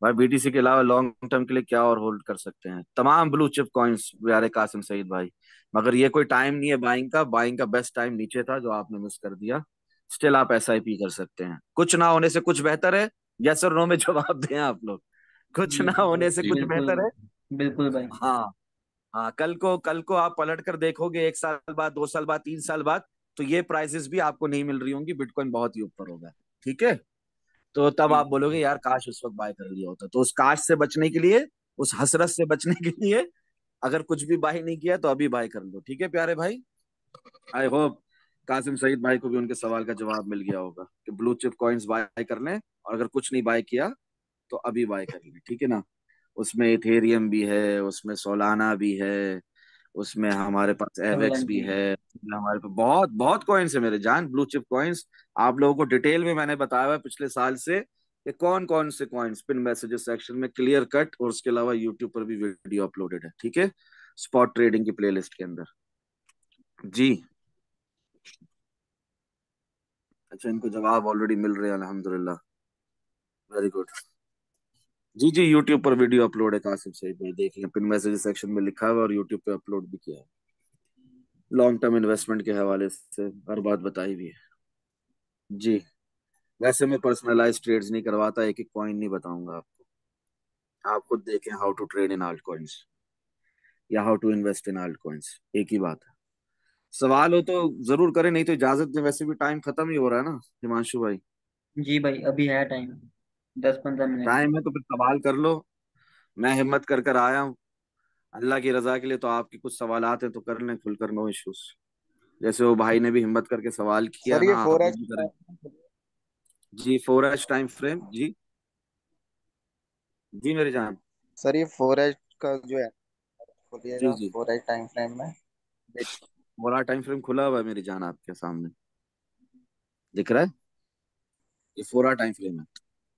भाई। बीटीसी के अलावा लॉन्ग टर्म के लिए क्या और होल्ड कर सकते हैं? तमाम ब्लू चिप कॉइन्स प्यारे कासिम सईद भाई। मगर ये कोई टाइम नहीं है बाइंग का, बाइंग का बेस्ट टाइम नीचे था जो आपने मिस कर दिया। स्टिल आप एसआईपी कर सकते हैं, कुछ ना होने से कुछ बेहतर है। यस और नो में जवाब दें आप लोग, कुछ जी ना होने से जी कुछ बिल्कुल। बेहतर है। बिल्कुल भाई। हाँ, हाँ, कल को आप पलट कर देखोगे, 1 साल बाद, 2 साल बाद, 3 साल बाद, तो ये प्राइसेस भी आपको नहीं मिल रही होंगी, बिटकॉइन बहुत ही ऊपर होगा। ठीक है, तो तब जी आप बोलोगे यार काश उस वक्त बाय कर लिया होता। तो उस काश से बचने के लिए, उस हसरत से बचने के लिए, अगर कुछ भी बाय नहीं किया तो अभी बाय कर लो। ठीक है प्यारे भाई, आई होप कासिम सईद भाई को भी उनके सवाल का जवाब मिल गया होगा कि ब्लू चिप कॉइन्स बाय कर लें, और अगर कुछ नहीं बाय किया तो अभी बाय कर लें। ठीक है ना? उसमें इथेरियम भी है, उसमें सोलाना भी है, उसमें हमारे पास एवेक्स भी एवलॉन्ची। है, हमारे पास बहुत बहुत कॉइन्स है मेरे जान, ब्लू चिप कॉइन्स। आप लोगों को डिटेल में मैंने बताया हुआ है पिछले साल से कि कौन कौन से कॉइन्स, पिन मैसेजेस सेक्शन में क्लियर कट, और उसके अलावा यूट्यूब पर भी वीडियो अपलोडेड है। ठीक है, स्पॉट ट्रेडिंग की प्लेलिस्ट के अंदर। जी, अच्छा, इनको जवाब ऑलरेडी मिल रहे हैं, अल्हम्दुलिल्लाह, वेरी गुड। जी जी, यूट्यूब पर वीडियो अपलोड है कासिम सईद भाई, देखिए पिन मैसेज सेक्शन में लिखा हुआ है, और यूट्यूब पे अपलोड भी किया है। लॉन्ग टर्म इन्वेस्टमेंट के हवाले से हर बात बताई भी है। जी, वैसे मैं पर्सनलाइज ट्रेड्स नहीं करवाता, एक एक पॉइंट नहीं बताऊंगा आपको। आप खुद देखें, how to trade in altcoins या how to invest in altcoins, एक ही बात है। सवाल हो तो जरूर करें, नहीं तो इजाजत दें, वैसे भी टाइम खत्म ही हो रहा है ना हिमांशु भाई। जी भाई अभी है टाइम, 10-15 मिनट। टाइम है तो फिर सवाल कर लो, मैं हिम्मत कर कर आया हूँ अल्लाह की रजा के लिए, तो आपके कुछ सवाल आते हैं तो कर लें खुलकर, नो इश्यूज। जैसे वो भाई ने भी हिम्मत करके सवाल किया सर ना, ये आप फोरेक्स। भी करें। जी, 4H टाइम फ्रेम, जी जी मेरी जान। सर ये फोरेक्स का जो है, जी खोलिएगा जी, फोरेक्स टाइम फ्रेम में। बड़ा टाइम फ्रेम खुला हुआ है मेरी जान आपके सामने, दिख रहा है? ये 4 टाइम फ्रेम है।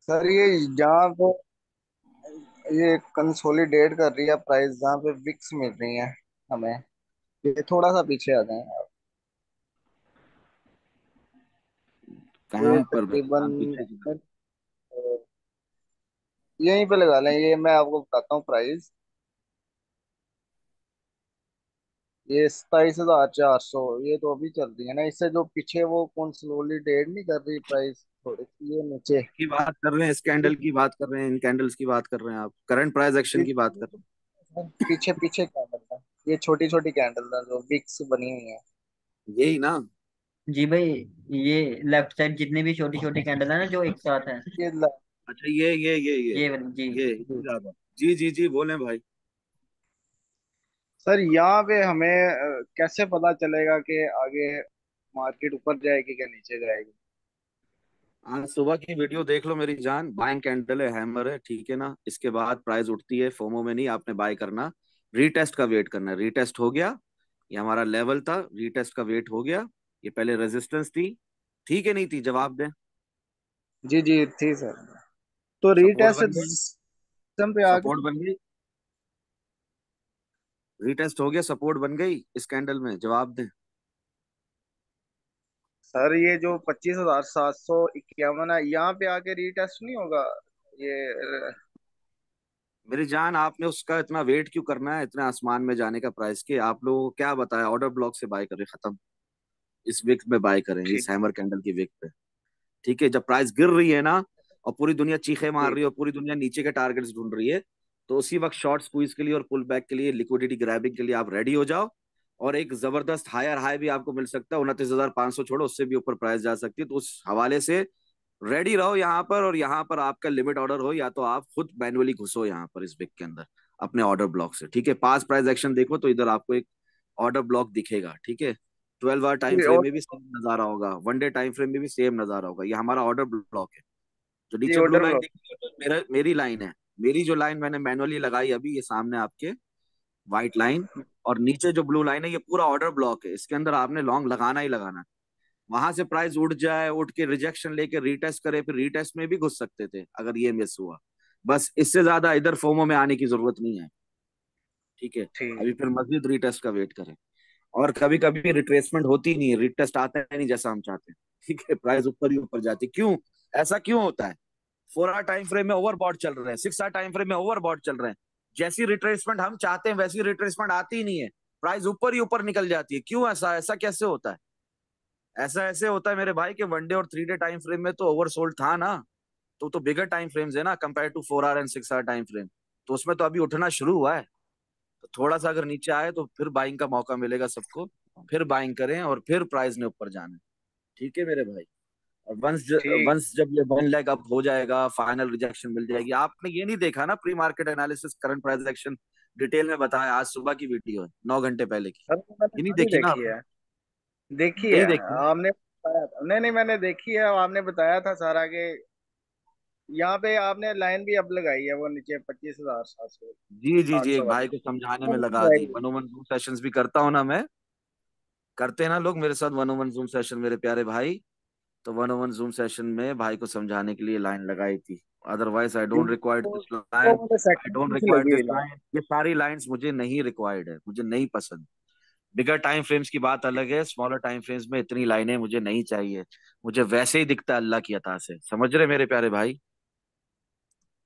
सर ये जहाँ पे ये कंसोलिडेट कर रही है प्राइस जहाँ पे विक्स मिल रही है हमें। ये थोड़ा सा पीछे आ जाए आप। ये कहाँ पर भाई, तकरीबन आप पीछे की तरफ? यहीं पे लगा लें, ये मैं आपको बताता हूँ प्राइस। ये 27,400 ये तो अभी चल रही है ना। इससे जो पीछे वो कौन स्लोली डेड नहीं कर रही प्राइस थोड़ी सी ये नीचे। की बात कर रहे हैं, इस कैंडल की बात कर रहे हैं, इन कैंडल्स की बात कर रहे हैं, आप करंट प्राइस एक्शन की बात कर रहे पीछे पीछे कैंडल है। ये छोटी छोटी कैंडल है जो विक्स बनी हुई है। हैं, यही ना? जी भाई, ये लेफ्ट साइड जितनी भी छोटी छोटी कैंडल है ना जो एक साथ है, ये अच्छा, ये ये वाली जी। इतनी ज्यादा? जी जी जी, बोले भाई। सर यहाँ पे हमें कैसे पता चलेगा कि आगे मार्केट ऊपर जाएगी क्या नीचे जाएगी। आज सुबह की वीडियो देख लो मेरी जान, बाइंग कैंडल है, हैमर है, ठीक है ना? इसके बाद प्राइस उठती है, फोमो में नहीं, आपने बाय करना, रीटेस्ट का वेट करना है। रीटेस्ट हो गया, ये हमारा लेवल था, रीटेस्ट का वेट हो गया। ये पहले रेजिस्टेंस थी, ठीक है नहीं थी? जवाब दें। जी जी थी सर। तो सपोर्ट रीटेस्ट बन गई, सिस्टम पे आ गई। सपोर्ट बन गई, रीटेस्ट हो गया, सपोर्ट बन गई इस कैंडल में, जवाब दें। सर ये जो 25,751 है यहाँ पे आके रीटेस्ट नहीं होगा ये। मेरी जान, आपने उसका इतना वेट क्यों करना है, इतना आसमान में जाने का प्राइस के? आप लोगों को क्या बताया, ऑर्डर ब्लॉक से बाय करें, खत्म। इस विक में बाय करें, इस ठीक। हैमर कैंडल की विक पे। ठीक है, जब प्राइस गिर रही है ना, और पूरी दुनिया चीखे मार ठीक। रही है और पूरी दुनिया नीचे के टारगेट्स ढूंढ रही है, तो उसी वक्त शॉर्ट स्क्वीज के लिए और पुल बैक के लिए, लिक्विडिटी ग्रैबिंग के लिए आप रेडी हो जाओ। और एक जबरदस्त हायर हाई भी आपको मिल सकता है, 29,500 छोड़ो, उससे भी ऊपर प्राइस जा सकती है, तो उस हवाले से रेडी रहो यहाँ पर। और यहाँ पर आपका लिमिट ऑर्डर हो, या तो आप खुद मैनुअली घुसो यहाँ पर इस वीक के अंदर अपने ऑर्डर ब्लॉक से। ठीक है, पास प्राइस एक्शन देखो तो इधर आपको एक ऑर्डर ब्लॉक दिखेगा, ठीक है? 12 आवर टाइम ये फ्रेम और में भी सेम नजारा होगा, वन डे टाइम फ्रेम में भी सेम नजारा होगा। ये हमारा ऑर्डर ब्लॉक है। जो ये नीचे ब्लू ऑर्डर लाइन ब्लॉक। दिख रही है, तो मेरी लाइन है। मेरी जो लाइन मैंने मैनुअली लगाई अभी, ये सामने आपके व्हाइट लाइन, और नीचे जो ब्लू लाइन है, ये पूरा ऑर्डर ब्लॉक है। इसके अंदर आपने लॉन्ग लगाना ही लगाना है। वहां से प्राइस उठ जाए, उठ के रिजेक्शन लेके रीटेस्ट करे, फिर रीटेस्ट में भी घुस सकते थे अगर ये मिस हुआ। बस इससे ज्यादा इधर फोमो में आने की जरूरत नहीं है, ठीक है? ठीक। अभी फिर मजीद रीटेस्ट का वेट करें। और कभी कभी रिट्रेसमेंट होती नहीं है, रीटेस्ट आता है नहीं जैसा हम चाहते हैं, ठीक है? प्राइस ऊपर ही ऊपर जाती है, क्यों? ऐसा क्यों होता है? 4 आवर टाइम फ्रेम में ओवरबॉट चल रहे हैं, 6 आवर टाइम फ्रेम में ओवरबॉट चल रहे हैं। जैसी रिट्रेसमेंट हम चाहते हैं वैसी रिट्रेसमेंट आती ही नहीं है, प्राइस ऊपर ही ऊपर निकल जाती है। क्यों? ऐसा ऐसा कैसे होता है? ऐसा ऐसे होता है मेरे भाई कि 1 डे और 3 डे टाइम फ्रेम में तो ओवरसोल्ड था ना, तो बिगर टाइम फ्रेम्स है ना, compare to 4 hour and 6 hour time frame. तो उसमें तो अभी उठना शुरू हुआ है, तो थोड़ा सा अगर नीचे आए तो फिर बाइंग का मौका मिलेगा सबको, फिर बाइंग करें और फिर प्राइस ने ऊपर जाना है, ठीक है मेरे भाई? और ठीक। वंस जब ये वन लेग अप हो जाएगा, फाइनल रिजेक्शन मिल जाएगी। आपने ये नहीं देखा ना, pre market analysis current price action detail में बताया, आज सुबह की वीडियो है, 9 घंटे पहले की। सर वो मैंने ये नहीं सारी देखी ना देखी आपने? है। देखी है। नहीं देखी? आपने बताया था, नहीं नहीं मैंने देखी है। आपने बताया था सारा के यहाँ पे आपने लाइन भी अब लगाई है वो नीचे 25,700 जी जी आठ जी, सौ एक वाली। भाई को समझाने में लगा दी। जाएगी। वन वन जूम सेशंस भी करता हूँ ना मैं, करते हैं ना लोग मेरे साथ वन वन जूम सेशन, मेरे प्यारे भाई। तो वन वन जूम सेशन में भाई को समझाने के लिए लाइन लगाई थी। अदरवाइज आई डोंट रिक्वायर्ड वो दिस लाइन, मुझे आई सेकंड डोंट पीछे रिक्वायर्ड लगी दिस हुई लाइन। लाइन। ये सारी लाइंस मुझे नहीं रिक्वायर्ड है, मुझे नहीं पसंद। बिगर टाइम फ्रेम्स की बात अलग है, स्मॉलर टाइम फ्रेम्स में इतनी लाइनें मुझे नहीं चाहिए। मुझे वैसे ही दिखता है अल्लाह की अता से, समझ रहे मेरे प्यारे भाई?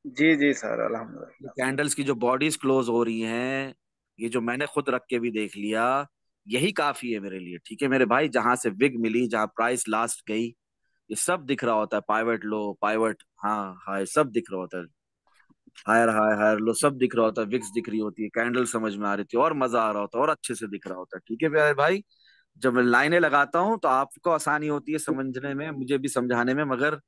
जी जी सर ये अल्हम्दुलिल्लाह। कैंडल्स की जो बॉडीज क्लोज हो रही हैं, ये जो मैंने खुद रख के भी देख लिया, यही काफी है मेरे लिए, ठीक है मेरे भाई? जहां से विग मिली, जहां प्राइस लास्ट गई, ये सब दिख रहा होता है, पाइवट लो, पाइवट हाँ हाई, सब दिख रहा होता है। हायर हाई, हायर लो, सब दिख रहा होता है, विक्स दिख रही होती है, कैंडल समझ में आ रही थी, और मजा आ रहा होता है, और अच्छे से दिख रहा होता है, ठीक है प्यारे भाई? जब मैं लाइनें लगाता हूँ तो आपको आसानी होती है समझने में, मुझे भी समझाने में, मगर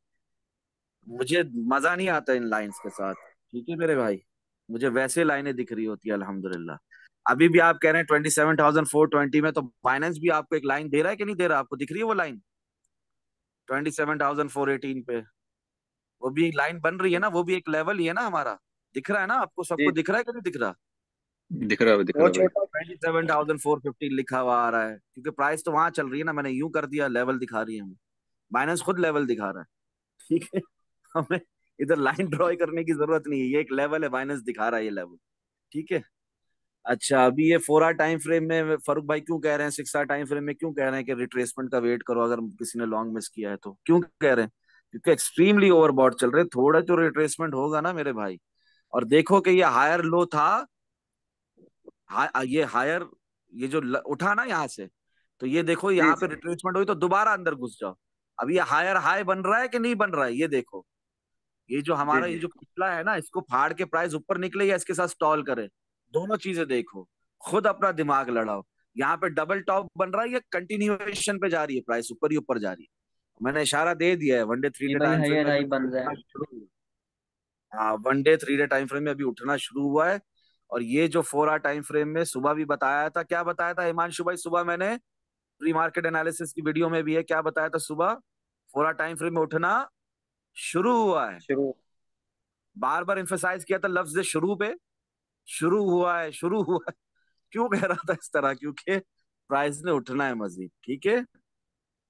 मुझे मजा नहीं आता इन लाइंस के साथ, ठीक है मेरे भाई? मुझे वैसे लाइनें दिख रही होती है अल्हम्दुलिल्लाह। अभी भी आप कह रहे हैं 27,420 में, तो फाइनेंस भी आपको एक लाइन दे रहा है कि नहीं दे रहा? आपको दिख रही है वो लाइन 27,418 पे? वो भी लाइन बन रही है ना, वो भी एक लेवल ही है ना हमारा। दिख रहा है ना आपको, जी सबको दिख रहा है कि नहीं दिख रहा? दिख वो रहा है भाई। छोटा। 27,450 लिखा हुआ आ रहा है, क्योंकि प्राइस तो वहां चल रही है ना, मैंने यूं कर दिया, लेवल दिखा रही है हमें, माइनस खुद लेवल दिखा रहा है, ठीक है? हमें इधर लाइन ड्रॉ करने की जरूरत नहीं है, ये एक लेवल है, बाइनेंस दिखा रहा है ये लेवल। ठीक है। अच्छा, अभी ये 4 आवर टाइम फ्रेम में फारूक भाई क्यों कह रहे हैं, 6 आवर टाइम फ्रेम में क्यों कह रहे हैं कि रिट्रेसमेंट का वेट करो अगर किसी ने लॉन्ग मिस किया है तो, क्यों कह रहे हैं? क्योंकि एक्सट्रीमली ओवरबॉट चल रहे हैं, थोड़ा तो रिट्रेसमेंट होगा ना मेरे भाई। और देखो कि ये हायर लो था, ये हायर, ये जो उठा ना यहाँ से, तो ये देखो जी यहाँ पे सर। रिट्रेसमेंट हुई तो दोबारा अंदर घुस जाओ। अब ये हायर हाई बन रहा है कि नहीं बन रहा है, ये देखो। ये जो जी हमारा ये जी। जो पिछला है ना, इसको फाड़ के प्राइस ऊपर निकले या इसके साथ स्टॉल करे, दोनों चीजें देखो, खुद अपना दिमाग लड़ाओ। यहाँ पे डबल टॉप बन रहा है, ये कंटिन्यूएशन पे जा रही है, प्राइस ऊपर ही ऊपर जा रही है। मैंने इशारा दे दिया है, 1 डे 3 ये डे भाई टाइम फ्रेम हायर में भी हाई बन रहा उठना है। शुरू हुआ। हाँ, 1 डे 3 डे टाइम फ्रेम में अभी उठना शुरू हुआ है। और ये जो 4 आवर टाइम फ्रेम में सुबह भी बताया था, क्या बताया था हिमांशु भाई सुबह, मैंने प्री मार्केट एनालिसिस की वीडियो में भी है, क्या बताया था सुबह? 4 आवर टाइम फ्रेम में उठना शुरू हुआ है। शुरू। बार बार इम्फेसाइज किया था लफ्ज शुरू पे, शुरू हुआ है, शुरू हुआ है। क्यों कह रहा था इस तरह? क्योंकि प्राइस ने उठना है मजीद। ठीक है।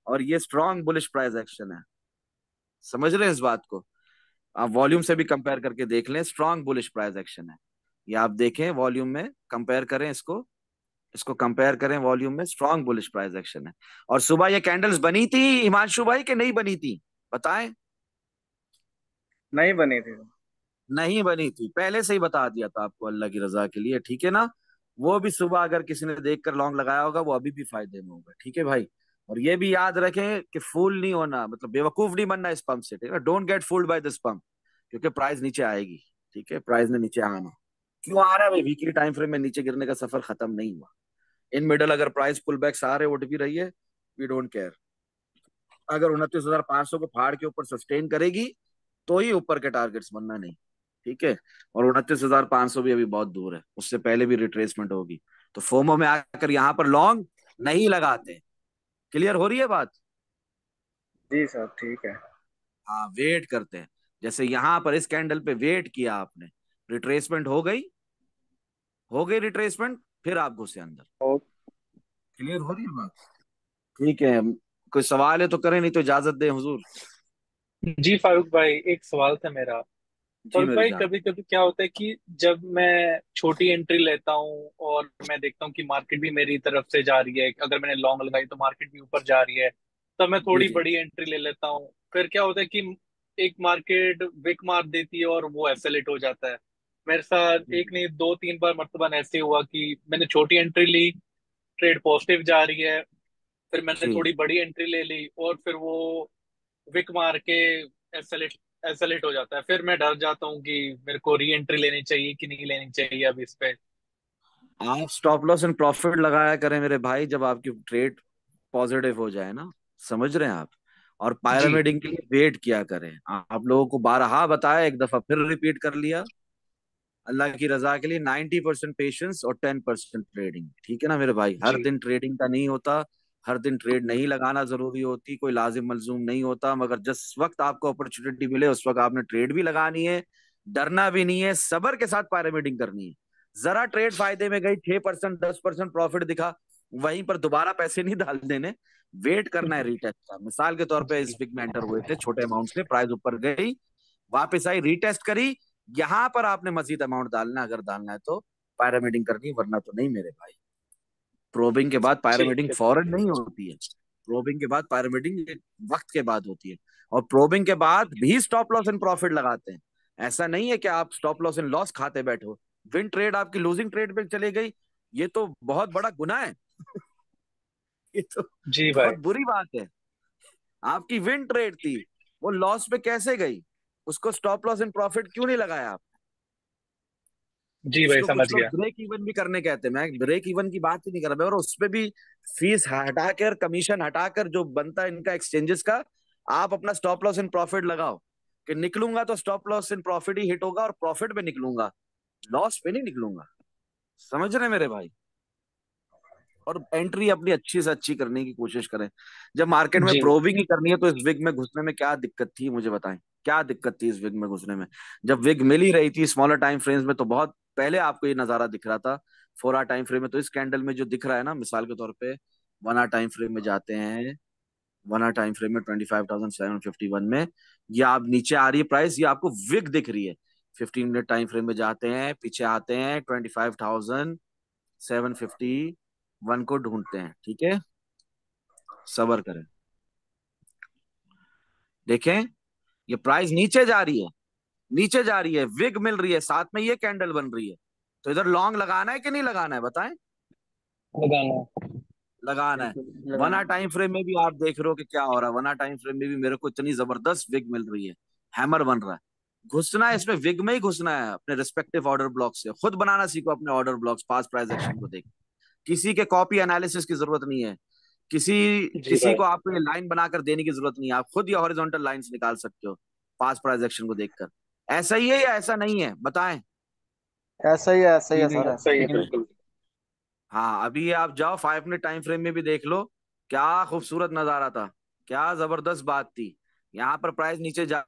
और ये स्ट्रॉन्ग बुलिश प्राइस एक्शन है, समझ रहे हैं इस बात को? आप वॉल्यूम से भी कंपेयर करके देख लें, स्ट्रॉन्ग बुलिश प्राइस एक्शन है। ये आप देखें वॉल्यूम में कंपेयर करें इसको, इसको कंपेयर करें वॉल्यूम में, स्ट्रॉन्ग बुलिश प्राइस एक्शन है। और सुबह ये कैंडल्स बनी थी हिमांशु भाई कि नहीं बनी थी, बताएं? नहीं बनी थी। नहीं बनी थी, पहले से ही बता दिया था आपको अल्लाह की रजा के लिए। ठीक है ना? वो भी सुबह अगर किसी ने देख कर लॉन्ग लगाया होगा वो अभी भी फायदे में होगा। ठीक है भाई। और ये भी याद रखें कि फूल नहीं होना, मतलब बेवकूफ नहीं बनना इस पंप से। ठीक है, don't get fooled bye this pump, क्योंकि प्राइस नीचे आएगी। ठीक है, प्राइस ने नीचे आना, क्यों आ रहा है भाई? वीकली टाइम फ्रेम में नीचे गिरने का सफर खत्म नहीं हुआ। इन मिडल अगर प्राइस पुल बैक्स आ रहे, उठ भी रही है, वी डोंट केयर। अगर 29,500 को फाड़ के ऊपर सस्टेन करेगी तो ही ऊपर के टारगेट्स बनना, नहीं। ठीक है। और 29,500 भी अभी बहुत दूर है, उससे पहले भी रिट्रेसमेंट होगी। तो फोमो में आकर यहाँ पर लॉन्ग नहीं लगाते। क्लियर हो रही है बात? जी सर ठीक है। हाँ, वेट करते हैं। जैसे यहाँ पर इस कैंडल पे वेट किया आपने, रिट्रेसमेंट हो गई, हो गई रिट्रेसमेंट, फिर आप घुसे अंदर। ओ। क्लियर हो रही है बात? ठीक है। कोई सवाल है तो करें, नहीं तो इजाजत दें हुजूर। जी फारूक भाई, एक सवाल था मेरा। जी फारूक मेरी भाई, जान। कभी कभी क्या होता है कि जब मैं छोटी एंट्री लेता हूँ और मैं देखता हूँ कि मार्केट भी मेरी तरफ से जा रही है, अगर मैंने लॉन्ग लगाई तो मार्केट भी ऊपर जा रही है, तब मैं जी थोड़ी जी बड़ी एंट्री ले लेता हूँ। फिर क्या होता है कि एक मार्केट विक मार देती है और वो एसेलेट हो जाता है। मेरे साथ एक नहीं दो तीन बार मर्तबा ऐसे हुआ कि मैंने छोटी एंट्री ली, ट्रेड पॉजिटिव जा रही है, फिर मैंने जी। थोड़ी बड़ी एंट्री ले ली और फिर वो विक मार के एसएलेट एसएलेट हो जाता है। फिर मैं डर जाता हूँ कि मेरे को री एंट्री लेनी चाहिए कि नहीं लेनी चाहिए अब इस पे। आप स्टॉप लॉस एंड प्रॉफिट लगाया करें मेरे भाई, जब आपकी ट्रेड पॉजिटिव हो जाए ना, समझ रहे हैं आप? और जी पायरामिडिंग के लिए वेट किया करें। आप लोगों को बारहा बताया, एक दफा फिर रिपीट कर लिया, अल्लाह की रजा के लिए 90% पेशेंस और 10% ट्रेडिंग। ठीक है ना मेरे भाई? हर जी दिन ट्रेडिंग का नहीं होता, हर दिन ट्रेड नहीं लगाना जरूरी होती, कोई लाजिम मलजूम नहीं होता, मगर जिस वक्त आपको अपॉर्चुनिटी मिले उस वक्त आपने ट्रेड भी लगानी है, डरना भी नहीं है, सबर के साथ पायरामिडिंग करनी है। जरा ट्रेड फायदे में गई, 6% 10% प्रॉफिट दिखा, वहीं पर दोबारा पैसे नहीं डाल देने, वेट करना है रीटेस्ट का। मिसाल के तौर पे इस जी वीक में एंटर हुए थे छोटे अमाउंट से, प्राइस ऊपर गई, वापस आई, रीटेस्ट करी, यहां पर आपने मजीद अमाउंट डालना अगर डालना है तो, पायरामिडिंग करनी, वरना तो नहीं मेरे भाई। प्रोबिंग के बाद ठीक पायरामिडिंग है। फौरन नहीं होती है, प्रोबिंग के बाद पायरामिडिंग एक वक्त के बाद होती है। और प्रोबिंग के बाद भी स्टॉप लॉस एंड प्रॉफिट लगाते हैं। ऐसा नहीं है कि आप स्टॉप लॉस एंड लॉस खाते बैठो, विन ट्रेड आपकी लूजिंग ट्रेड पे चली गई, ये तो बहुत बड़ा गुनाह है। ये तो जी भाई। बहुत बुरी बात है। आपकी विन ट्रेड थी, वो लॉस पे कैसे गई? उसको स्टॉप लॉस एंड प्रॉफिट क्यों नहीं लगाया आप? जी भाई, उसको समझ कुछ लोग गया। ब्रेक इवन भी करने कहते हैं, मैं ब्रेक इवन की बात ही नहीं कर रहा, और उसपे भी फीस हटाकर, कमीशन हटाकर जो बनता है इनका एक्सचेंजेस का, आप अपना स्टॉप लॉस इन प्रॉफिट लगाओ कि निकलूंगा तो stop loss in profit he hit होगा और प्रॉफिट पे निकलूंगा, लॉस पे नहीं निकलूंगा। समझ रहे हैं मेरे भाई? और एंट्री अपनी अच्छी से अच्छी करने की कोशिश करें। जब मार्केट में जी प्रोबिंग ही करनी है तो इस विग में घुसने में क्या दिक्कत थी, मुझे बताएं, क्या दिक्कत थी इस विग में घुसने में? जब विग मिल ही रही थी स्मॉलर टाइम फ्रेम्स में तो बहुत पहले आपको ये नजारा दिख रहा था। 4 आवर टाइम फ्रेम में तो इस कैंडल में जो दिख रहा है ना, मिसाल के तौर पे 1 आवर टाइम फ्रेम में जाते हैं, 1 आवर टाइम फ्रेम में 25,751 में ये आप नीचे आ रही है प्राइस, ये आपको विग दिख रही है। 15 मिनट टाइम फ्रेम में जाते हैं, पीछे आते हैं, 25,751 को ढूंढते हैं। ठीक है, सबर करें, देखें ये प्राइस नीचे जा रही है, नीचे जा रही है, विग मिल रही है, साथ में ये कैंडल बन रही है। तो इधर लॉन्ग लगाना है कि नहीं लगाना है, बताएं। लगाना। लगाना है। बिल्कुल वन लगाना आवर टाइम फ्रेम में भी आप देख रहे हो कि क्या हो रहा है। 1 आवर टाइम फ्रेम में भी मेरे को इतनी जबरदस्त विग मिल रही है, हैमर बन रहा है। घुसना है इसमें, विग में ही घुसना है। अपने रिस्पेक्टिव ऑर्डर ब्लॉक से खुद बनाना सीखो अपने ऑर्डर ब्लॉक्स, पास प्राइस एक्शन को देख। किसी के कॉपी एनालिसिस की जरूरत नहीं है, किसी जी किसी भाई। को आपको ये लाइन बनाकर देने की जरूरत नहीं है। आप खुद ये हॉरिजॉन्टल लाइंस निकाल सकते हो पास प्राइस एक्शन को देखकर। ऐसा ही है या ऐसा नहीं है, बताएं। ऐसा ही जी है नहीं, सर, ऐसा सही ही है है। बिल्कुल। हाँ, अभी ये आप जाओ 5 मिनट टाइम फ्रेम में भी देख लो, क्या खूबसूरत नजारा था, क्या जबरदस्त बात थी। यहाँ पर प्राइस नीचे जा